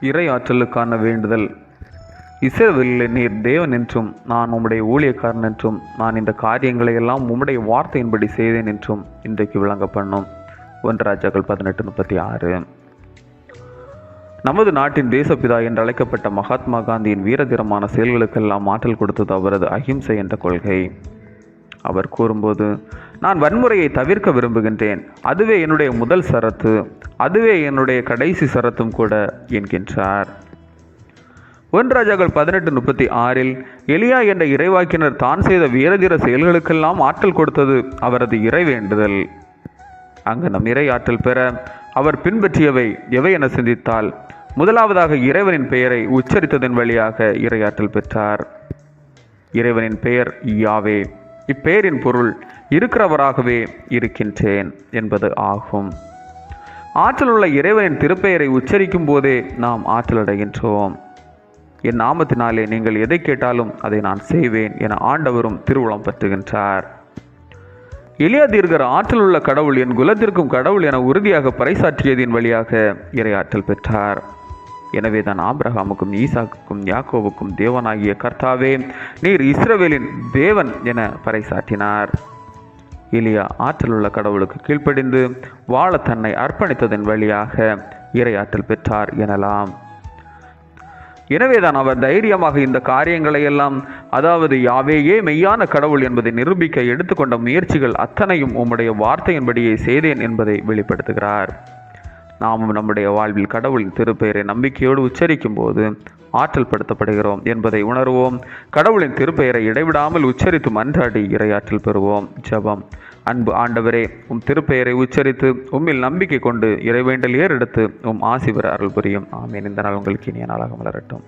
இறை ஆற்றலுக்கான வேண்டுதல். இஸ்ரவேலில் நீர் தேவன் என்றும் நான் உம்முடைய ஊழியக்காரன் என்றும் நான் இந்த காரியங்களை எல்லாம் உம்முடைய வார்த்தையின்படி செய்தேன் என்றும் இன்றைக்கு விளங்க பண்ணும். 1 ராஜாக்கள் 18:36. நமது நாட்டின் தேசப்பிதா என்று அழைக்கப்பட்ட மகாத்மா காந்தியின் வீரதீரமான செயல்களுக்கெல்லாம் ஆற்றல் கொடுத்தது அவரது அஹிம்சை என்ற கொள்கை. அவர் கூறும்போது, நான் வன்முறையை தவிர்க்க விரும்புகின்றேன், அதுவே என்னுடைய முதல் சரத்து, அதுவே என்னுடைய கடைசி சரத்தும் கூட என்கின்றார். 1 ராஜாக்கள் 18:36 எலியா என்ற இறைவாக்கினர் தான் செய்த வீரதீர செயல்களுக்கெல்லாம் ஆற்றல் கொடுத்தது அவரது இறைவேண்டுதல். அங்கு நம் இறை ஆற்றல் பெற அவர் பின்பற்றியவை எவை என சிந்தித்தால், முதலாவதாக இறைவனின் பெயரை உச்சரித்ததன் வழியாக இறையாற்றல் பெற்றார். இறைவனின் பெயர் யாவே. இப்பெயரின் பொருள் இருக்கிறவராகவே இருக்கின்றேன் என்பது ஆகும். ஆற்றலுள்ள இறைவனின் திருப்பெயரை உச்சரிக்கும் போதே நாம் ஆற்றல் அடைகின்றோம். என் நாமத்தினாலே நீங்கள் எதை கேட்டாலும் அதை நான் செய்வேன் என ஆண்டவரும் திருவுளம் பற்றுகின்றார். எலியா தீர்க்கர் ஆற்றலுள்ள கடவுள், என் குலத்திற்கும் கடவுள் என உறுதியாக பறைசாற்றியதின் வழியாக இறையாற்றல் பெற்றார். எனவே தான் ஆபிரகாமுக்கும் ஈசாக்குக்கும் யாக்கோவுக்கும் தேவனாகிய கர்த்தாவே நீர் இஸ்ரவேலின் தேவன் என பறைசாற்றினார். எலியா ஆற்றலுள்ள கடவுளுக்கு கீழ்ப்படிந்து வாழ தன்னை அர்ப்பணித்ததன் வழியாக இறையாற்றல் பெற்றார் எனலாம். எனவேதான் அவர் தைரியமாக இந்த காரியங்களை எல்லாம், அதாவது யாவேயே மெய்யான கடவுள் என்பதை நிரூபிக்க எடுத்துக்கொண்ட முயற்சிகள் அத்தனையும் உம்முடைய வார்த்தையின்படியே செய்தேன் என்பதை வெளிப்படுத்துகிறார். நாமும் நம்முடைய வாழ்வில் கடவுளின் திருப்பெயரை நம்பிக்கையோடு உச்சரிக்கும் போது ஆற்றல் படுத்தப்படுகிறோம் என்பதை உணர்வோம். கடவுளின் திருப்பெயரை இடைவிடாமல் உச்சரித்து மன்றாடி இறையாற்றல் பெறுவோம். ஜெபம். அன்பு ஆண்டவரே, உம் திருப்பெயரை உச்சரித்து உம்மில் நம்பிக்கை கொண்டு இறைவேண்டல் ஏறெடுத்து உம் ஆசி பெற அருள் புரியும். ஆமேன். இந்த நாள் உங்களுக்கு இனிய நாளாக மலரட்டும்.